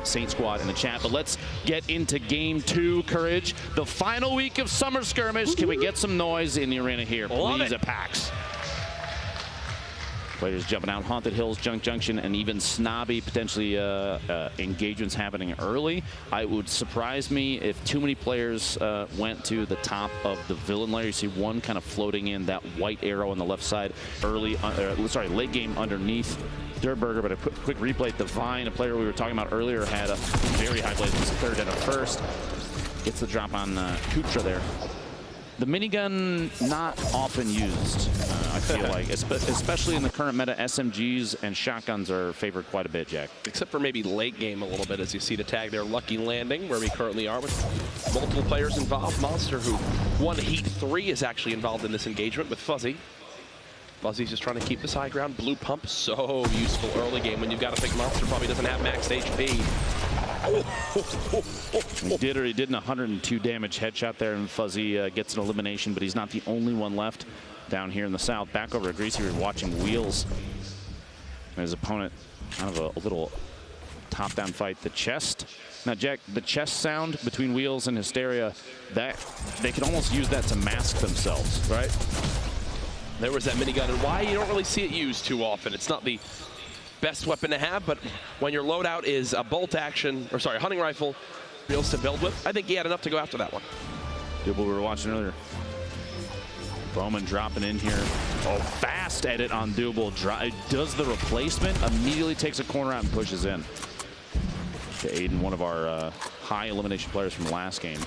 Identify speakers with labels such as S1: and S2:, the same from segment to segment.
S1: Saint Squad in the chat. But let's get into game 2, Courage. The final week of Summer Skirmish. Can we get some noise in the arena here, please, at PAX? Players jumping out Haunted Hills, Junk Junction, and even snobby potentially engagements happening early. It would surprise me if too many players went to the top of the villain layer. You see one kind of floating in, that white arrow on the left side, late game underneath Dirtburger, but a quick replay. Divine, a player we were talking about earlier, had a very high place, was third and a first. Gets the drop on Kutra there. The minigun, not often used, I feel like, especially in the current meta. SMGs and shotguns are favored quite a bit, Jack.
S2: Except for maybe late game a little bit, as you see the tag there, Lucky Landing, where we currently are with multiple players involved. Monster, who won Heat 3, is actually involved in this engagement with Fuzzy. Fuzzy's just trying to keep this high ground. Blue Pump, so useful early game when you've got to think Monster probably doesn't have max HP.
S1: He did an 102 damage headshot there, and Fuzzy gets an elimination, but he's not the only one left down here in the south. Back over to Greasy, we're watching Wheels. And his opponent, kind of a little top-down fight. The chest. Now, Jack, the chest sound between Wheels and Hysteria, that they can almost use that to mask themselves, right?
S2: There was that minigun, and why you don't really see it used too often. It's not the best weapon to have, but when your loadout is a bolt action, or sorry, hunting rifle, Wheels to build with, I think he had enough to go after that one.
S1: Double we were watching earlier. Bowman dropping in here. Oh, fast edit on Double. Does the replacement, immediately takes a corner out and pushes in. To Aiden, one of our high elimination players from last game.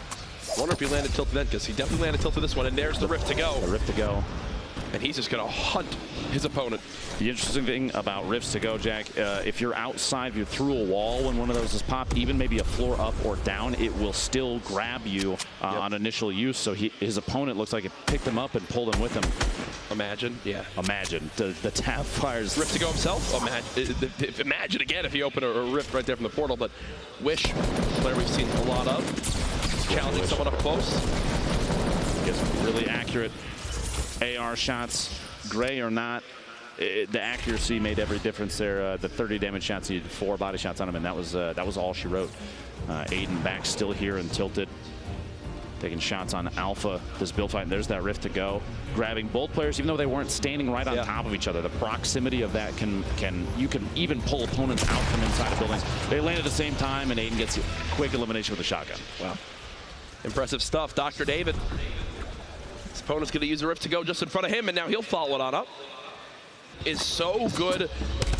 S2: Wonder if he landed tilted then, because he definitely landed tilted this one, and there's the rift to go.
S1: The rift to go.
S2: And he's just going to hunt his opponent.
S1: The interesting thing about rifts to go, Jack, if you're outside, if you're through a wall when one of those is popped, even maybe a floor up or down, it will still grab you on initial use. So his opponent looks like it picked him up and pulled him with him.
S2: Imagine, yeah.
S1: Imagine. The tap fires.
S2: Rift to go himself? Imagine again if he opened a rift right there from the portal. But Wish, player we've seen a lot of. Challenging someone up close.
S1: Gets really accurate AR shots, gray or not, the accuracy made every difference there. The 30 damage shots, he had 4 body shots on him, and that was all she wrote. Aiden back still here and tilted, taking shots on Alpha. This build fight, and there's that rift to go. Grabbing both players, even though they weren't standing right on top of each other. The proximity of that you can even pull opponents out from inside of buildings. They land at the same time, and Aiden gets a quick elimination with a shotgun.
S2: Wow. Impressive stuff. Dr. David. His opponent's going to use a rift to go just in front of him, and now he'll follow it on up. Is so good.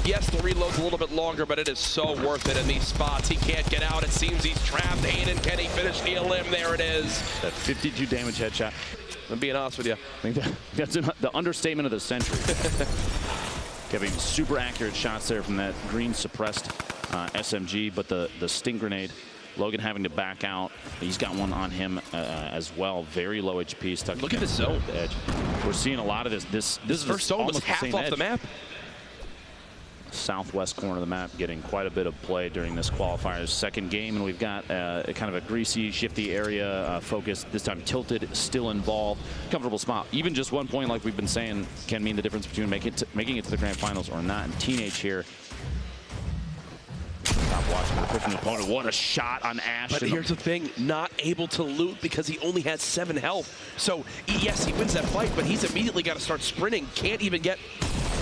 S2: Yes, the reload's a little bit longer, but it is so worth it in these spots. He can't get out. It seems he's trapped. Aiden, can he finish the elim? There it is.
S1: That 52 damage headshot.
S2: I'm being honest with you.
S1: I think that's the understatement of the century. Giving super accurate shots there from that green suppressed SMG, but the stink grenade. Logan having to back out. He's got one on him as well. Very low HP. Stuck.
S2: Look at the zone.
S1: Edge. We're seeing a lot of this. This
S2: first zone was half off the map.
S1: Southwest corner of the map getting quite a bit of play during this qualifier's second game, and we've got kind of a greasy, shifty area focus. This time tilted, still involved. Comfortable spot. Even just 1 point, like we've been saying, can mean the difference between making it to the grand finals or not. And Teenage here. Stop watching the pushing the opponent. What a shot on Ash.
S2: But here's the thing, not able to loot because he only has 7 health. So yes, he wins that fight, but he's immediately got to start sprinting. Can't even get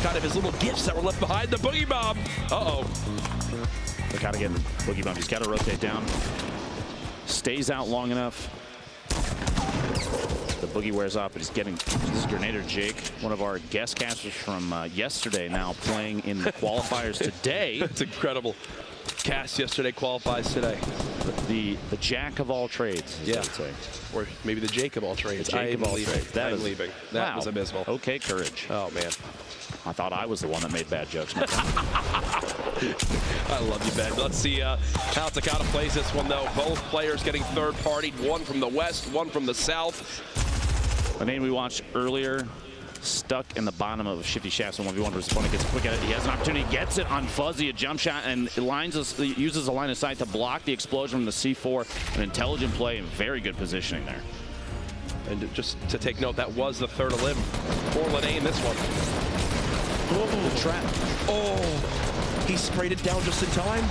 S2: kind of his little gifts that were left behind. The Boogie Bomb. Uh-oh.
S1: They gotta get the Boogie Bomb. He's got to rotate down. Stays out long enough. The Boogie wears off, but he's getting this is Grenader Jake, one of our guest casters from yesterday, now playing in the qualifiers today.
S2: That's incredible. Cast yesterday qualifies today.
S1: The jack of all trades, as I would say.
S2: Or maybe the Jake of all trades.
S1: I'm
S2: leaving. That was abysmal.
S1: Okay, Courage.
S2: Oh, man.
S1: I thought I was the one that made bad jokes.
S2: I love you, Ben. Let's see how Takata plays this one, though. Both players getting third-partied, one from the west, one from the south.
S1: A name we watched earlier, stuck in the bottom of Shifty Shafts and 1v1 versus opponent, gets quick at it. He has an opportunity, gets it on Fuzzy, a jump shot, and uses a line of sight to block the explosion from the C4. An intelligent play and very good positioning there.
S2: And just to take note, that was the third elim for Lene in this one.
S1: Oh, the trap.
S2: Oh, he sprayed it down just in time.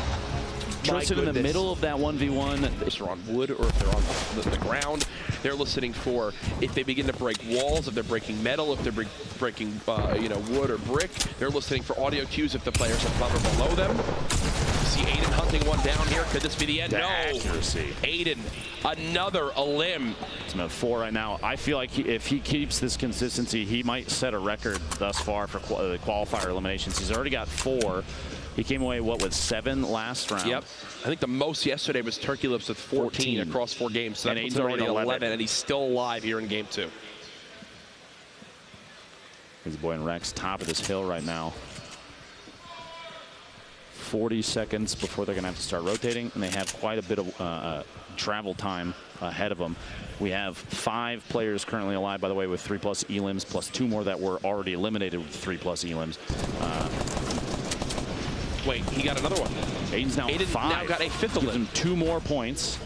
S1: Tristan in the middle of that 1v1.
S2: If they're on wood or if they're on the ground, they're listening for if they begin to break walls, if they're breaking metal, if they're breaking wood or brick. They're listening for audio cues if the players above or below them. You see Aiden hunting one down here. Could this be the end?
S1: The
S2: no.
S1: accuracy.
S2: Aiden, another elim.
S1: It's about 4 right now. I feel like if he keeps this consistency, he might set a record thus far for the qualifier eliminations. He's already got 4. He came away, with 7 last round?
S2: Yep. I think the most yesterday was Turkey Lips with 14 across 4 games. So that's already 11, and he's still alive here in game 2.
S1: His boy and Rex, top of this hill right now. 40 seconds before they're going to have to start rotating, and they have quite a bit of travel time ahead of them. We have 5 players currently alive, by the way, with 3+ elims, plus 2 more that were already eliminated with 3+ elims.
S2: Wait, he got another one.
S1: Aiden's now
S2: Aiden
S1: 5.
S2: now got a 5th elim.
S1: Gives him 2 more points.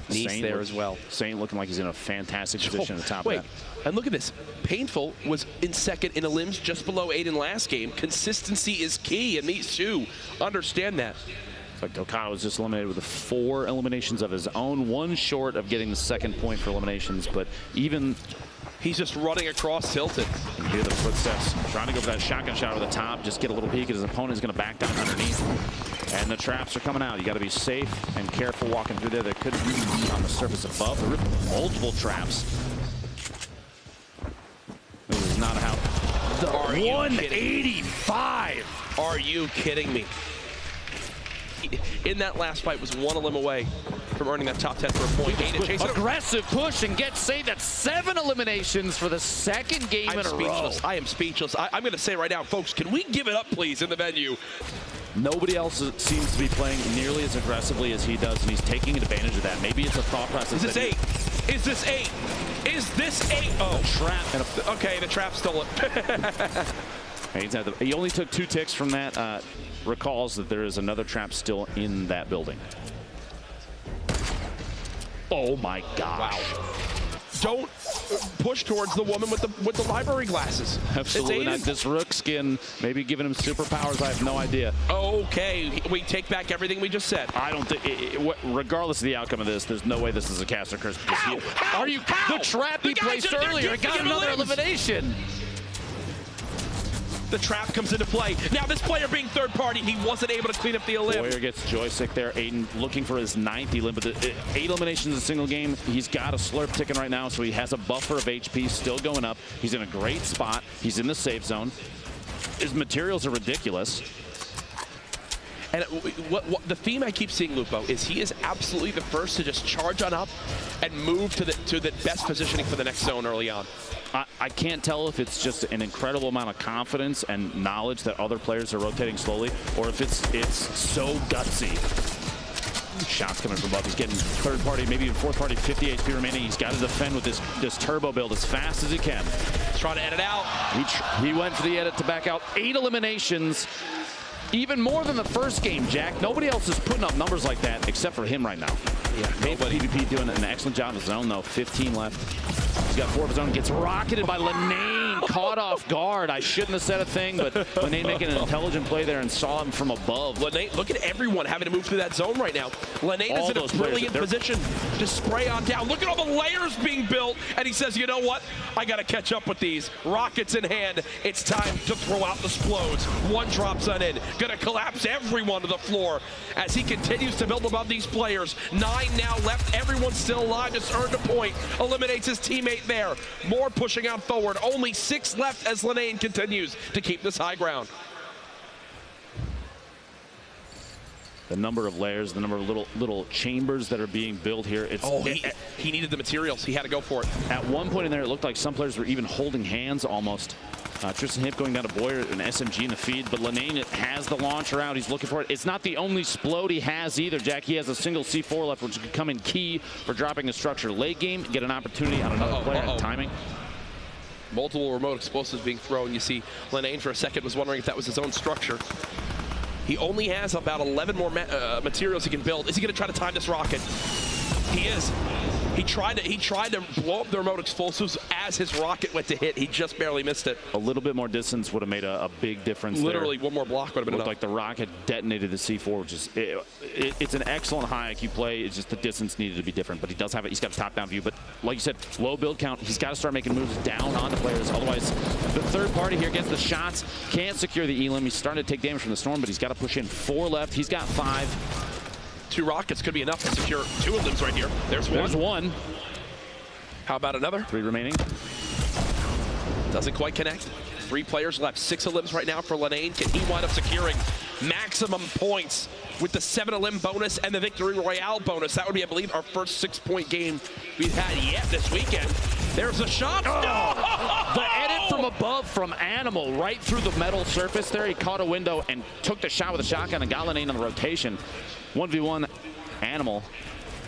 S2: Saint there as well.
S1: Saint looking like he's in a fantastic position at the top of that.
S2: And look at this. Painful was in second in elims, just below Aiden last game. Consistency is key, and these two understand that.
S1: Like Dokano was just eliminated with 4 eliminations of his own, 1 short of getting the 2nd point for eliminations, but even
S2: he's just running across Tilted.
S1: You hear the footsteps, trying to go for that shotgun shot over the top, just get a little peek at his opponent. He's going to back down underneath. And the traps are coming out. You got to be safe and careful walking through there. There could be on the surface above. There are multiple traps. This is not how. 185.
S2: Are you kidding me? In that last fight was 1 elim away from earning that top 10 for a point.
S1: Aggressive push and get saved. That's 7 eliminations for the 2nd game in a row.
S2: I am speechless. I'm going to say right now, folks, can we give it up, please, in the venue?
S1: Nobody else seems to be playing nearly as aggressively as he does, and he's taking advantage of that. Maybe it's a thought process.
S2: Is this 8? Is this 8? Is this 8? Oh,
S1: trap.
S2: Okay, the trap stole it.
S1: He only took 2 ticks from that. Recalls that there is another trap still in that building. Oh my gosh.
S2: Wow. Don't push towards the woman with the library glasses.
S1: Absolutely not. This rook skin maybe giving him superpowers. I have no idea.
S2: Okay, we take back everything we just said.
S1: I don't think, regardless of the outcome of this, there's no way this is a caster curse. Are you? The trap he placed earlier got another elimination.
S2: The trap comes into play. Now this player being third party, he wasn't able to clean up the elim.
S1: Boyer gets joystick there. Aiden looking for his 9th elim, but 8 eliminations in a single game. He's got a slurp ticking right now, so he has a buffer of HP still going up. He's in a great spot. He's in the safe zone. His materials are ridiculous.
S2: And what the theme I keep seeing, Lupo, is he is absolutely the first to just charge on up and move to the best positioning for the next zone early on.
S1: I can't tell if it's just an incredible amount of confidence and knowledge that other players are rotating slowly, or if it's so gutsy. Shots coming from above. He's getting 3rd party, maybe even 4th party, 50 HP remaining. He's got to defend with this turbo build as fast as he can.
S2: He's trying to edit out.
S1: He went for the edit to back out. 8 eliminations. Even more than the first game, Jack. Nobody else is putting up numbers like that except for him right now.
S2: Yeah,
S1: nobody. PvP doing an excellent job of his own, though. 15 left. He's got 4 of his own. Gets rocketed by Lenane. Caught off guard. I shouldn't have said a thing, but Lenane making an intelligent play there and saw him from above.
S2: Lenane, look at everyone having to move through that zone right now. Lenane is in a brilliant position to spray on down. Look at all the layers being built, and he says, you know what? I got to catch up with these. Rockets in hand. It's time to throw out the explodes. 1 drops on in. Gonna collapse everyone to the floor as he continues to build above these players. 9 now left. Everyone's still alive. Just earned a point. Eliminates his teammate there. More pushing out forward. Only 6 left as Lenane continues to keep this high ground.
S1: The number of layers, the number of little chambers that are being built here.
S2: He needed the materials. He had to go for it.
S1: At one point in there, it looked like some players were even holding hands almost. Tristan Hip going down to Boyer, an SMG in the feed, but Lenane has the launcher out. He's looking for it. It's not the only explode he has either, Jack. He has a single C4 left, which could come in key for dropping a structure late game, get an opportunity on another player and timing.
S2: Multiple remote explosives being thrown. You see Lenane for a second was wondering if that was his own structure. He only has about 11 more materials he can build. Is he going to try to time this rocket? He is. He tried to blow up the remote explosives as his rocket went to hit. He just barely missed it.
S1: A little bit more distance would have made a big difference.
S2: Literally,
S1: there.
S2: one more block would have been
S1: Looked
S2: enough.
S1: like the rocket detonated the C4, which is it's an excellent high IQ play. It's just the distance needed to be different, but he does have it. He's got a top-down view, but like you said, low build count. He's got to start making moves down onto players. Otherwise, the third party here gets the shots, can't secure the elim. He's starting to take damage from the storm, but he's got to push in 4 left. He's got 5.
S2: 2 rockets could be enough to secure 2 of them right here. There's one. How about another?
S1: 3 remaining.
S2: Doesn't quite connect. 3 players left. 6 elims right now for Lenane. Can he wind up securing maximum points with the 7 elim bonus and the Victory Royale bonus? That would be, I believe, our first 6-point game we've had yet this weekend. There's a shot.
S1: Oh! The edit from above from Animal right through the metal surface there. He caught a window and took the shot with a shotgun and got Lenane on the rotation. 1v1 Animal.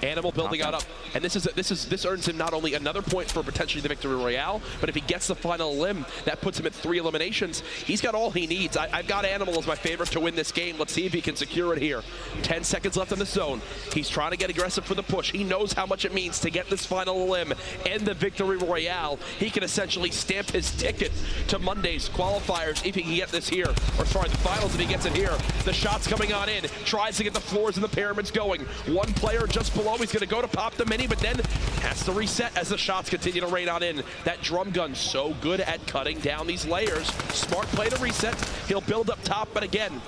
S2: Animal building out up, and this earns him not only another point for potentially the Victory Royale, but if he gets the final elim, that puts him at 3 eliminations. He's got all he needs. I've got Animal as my favorite to win this game. Let's see if he can secure it here. 10 seconds left in the zone. He's trying to get aggressive for the push. He knows how much it means to get this final elim and the Victory Royale. He can essentially stamp his ticket to Monday's qualifiers if he can get this here, or sorry, the finals if he gets it here. The shot's coming on in. Tries to get the floors and the pyramids going. One player just below. He's going to go to pop the mini, but then has to reset as the shots continue to rain on in. That drum gun so good at cutting down these layers. Smart play to reset. He'll build up top, but again,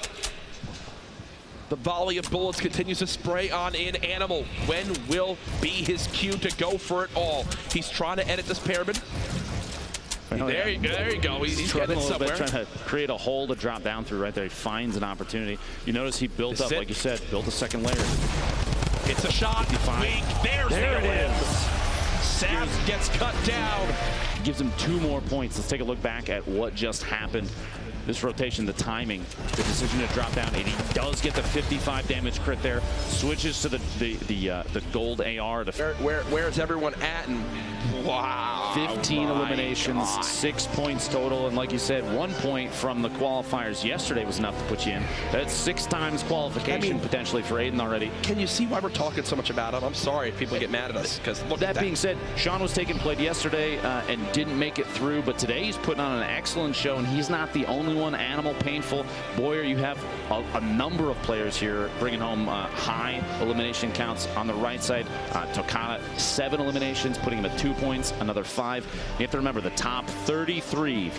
S2: the volley of bullets continues to spray on in. Animal, when will be his cue to go for it all? He's trying to edit this pyramid. There you go. He's getting it somewhere.
S1: Trying to create a hole to drop down through right there. He finds an opportunity. You notice he built up, like you said, built a second layer.
S2: It's a shot. Weak. There it is. Sap gets cut down.
S1: Gives him 2 more points. Let's take a look back at what just happened. This rotation, the timing, the decision to drop down, and he does get the 55 damage crit there. Switches to the gold AR.
S2: Where's everyone at? And wow,
S1: 15 eliminations, 6 points total, and like you said, 1 point from the qualifiers yesterday was enough to put you in. That's 6 times qualification potentially for Aiden already.
S2: Can you see why we're talking so much about him? I'm sorry if people get mad at us, because look.
S1: That being said, Sean was played yesterday and didn't make it through, but today he's putting on an excellent show, and he's not the only one. Animal, painful. Boyer, you have a number of players here bringing home high elimination counts on the right side. Tokana, 7 eliminations, putting him at 2 points, another 5. You have to remember the top 33